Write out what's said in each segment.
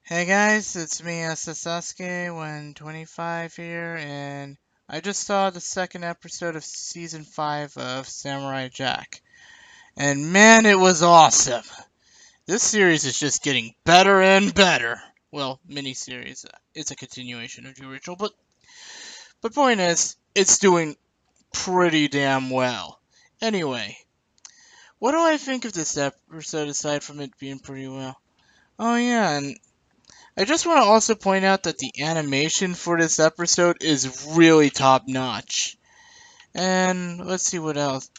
Hey guys, it's me, Sasuke125 here, and I just saw the second episode of Season 5 of Samurai Jack. And man, it was awesome! This series is just getting better and better. Well, miniseries. It's a continuation of the original, but point is, it's doing pretty damn well. Anyway, what do I think of this episode aside from it being pretty well? Oh yeah, and I just want to also point out that the animation for this episode is really top notch. And let's see what else.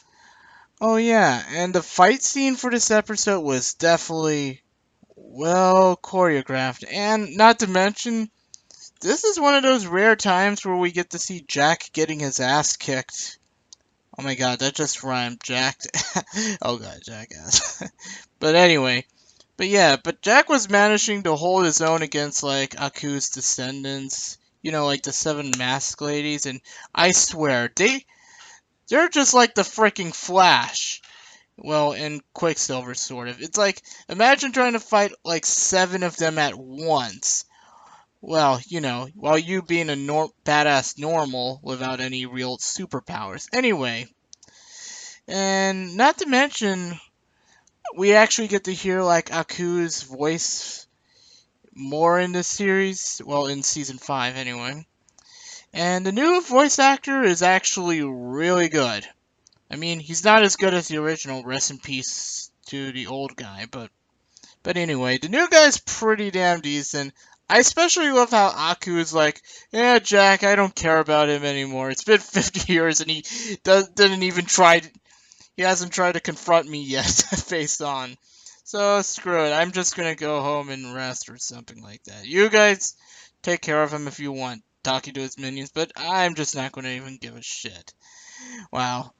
Oh yeah, and the fight scene for this episode was definitely well choreographed. And not to mention, this is one of those rare times where we get to see Jack getting his ass kicked. Oh my god, that just rhymed. Jacked. Oh god, jackass. But anyway, but Jack was managing to hold his own against like Aku's descendants, like the seven masked ladies, and I swear they're just like the freaking Flash. Well, and Quicksilver sort of. It's like imagine trying to fight like seven of them at once. Well, while you being a badass normal without any real superpowers. Anyway, and not to mention we actually get to hear like Aku's voice more in this series. Well, in season 5 anyway. And the new voice actor is actually really good. I mean, he's not as good as the original. Rest in peace to the old guy, but anyway, the new guy's pretty damn decent. I especially love how Aku is like, yeah, Jack, I don't care about him anymore. It's been 50 years and he didn't even try. He hasn't tried to confront me yet, face on. So screw it. I'm just gonna go home and rest or something like that. You guys take care of him if you want, talking to his minions, but I'm just not gonna even give a shit. Wow.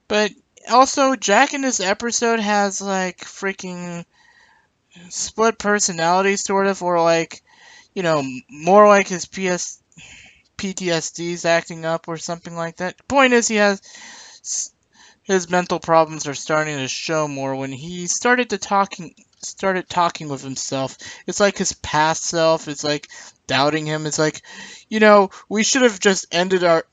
But also, Jack in this episode has like freaking split personality, sort of, or like, more like his PTSD's acting up or something like that. Point is, his mental problems are starting to show more when he started talking with himself. It's like his past self is like doubting him. It's like, we should have just ended our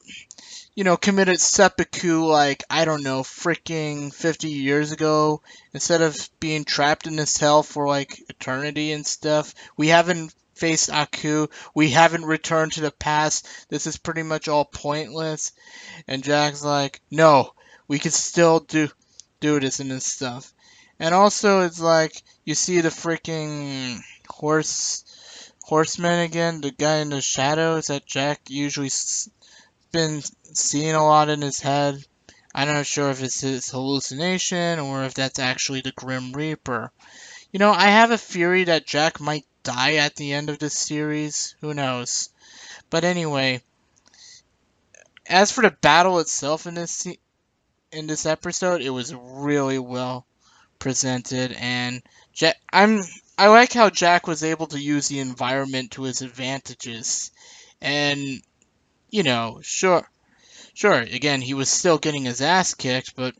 committed seppuku like, I don't know, freaking 50 years ago instead of being trapped in this hell for like eternity and stuff. We haven't faced Aku. We haven't returned to the past. This is pretty much all pointless. And Jack's like, no, we can still do this and this stuff. And also, it's like you see the freaking horseman again, the guy in the shadows that Jack usually been seeing a lot in his head. I'm not sure if it's his hallucination or if that's actually the Grim Reaper. I have a theory that Jack might die at the end of this series. Who knows? But anyway, as for the battle itself in this episode, it was really well presented, and I like how Jack was able to use the environment to his advantages, and sure, again he was still getting his ass kicked, but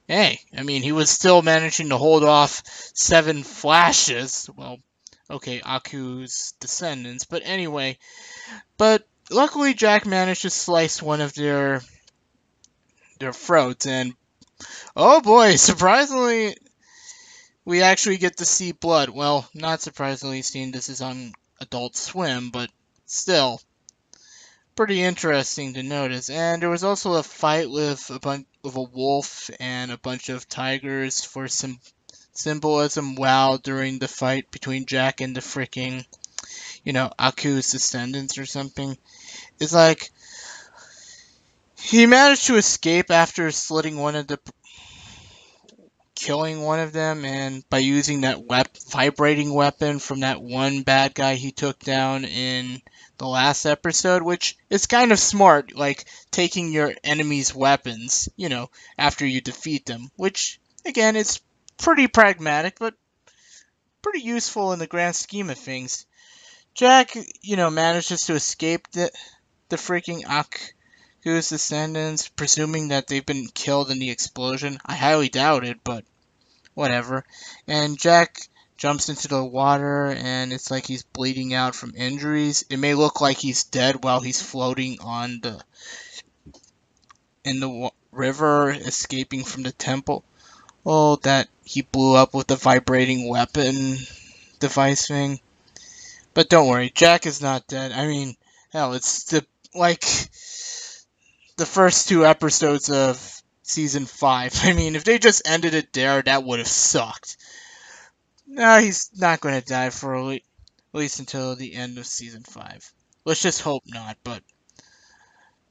hey, I mean he was still managing to hold off seven flashes. Well, okay, Aku's descendants, but anyway, but luckily Jack managed to slice one of their throats, and oh boy, surprisingly, we actually get to see blood. Well, not surprisingly, seeing this is on Adult Swim, but still pretty interesting to notice. And there was also a fight with a wolf and a bunch of tigers for some symbolism. Wow, during the fight between Jack and the freaking, Aku's descendants or something. It's like he managed to escape after killing one of them, and by using that vibrating weapon from that one bad guy he took down in the last episode, which is kind of smart, like taking your enemy's weapons, after you defeat them, which again is pretty pragmatic, but pretty useful in the grand scheme of things. Jack, manages to escape the freaking Aku's descendants, presuming that they've been killed in the explosion. I highly doubt it, but whatever. And Jack jumps into the water and it's like he's bleeding out from injuries. It may look like he's dead while he's floating on the in the river, escaping from the temple. Oh, that he blew up with the vibrating weapon device thing. But don't worry, Jack is not dead. I mean, hell, it's like the first 2 episodes of season 5. I mean, if they just ended it there, that would have sucked. No, he's not going to die for at least until the end of season 5. Let's just hope not, but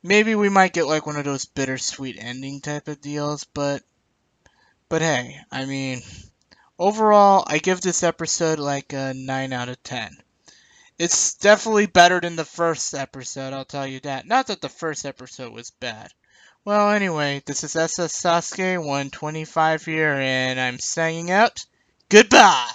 maybe we might get like one of those bittersweet ending type of deals, but hey, I mean, overall, I give this episode like a 9 out of 10. It's definitely better than the first episode, I'll tell you that. Not that the first episode was bad. Well, anyway, this is SS Sasuke 125 here, and I'm signing out. Goodbye!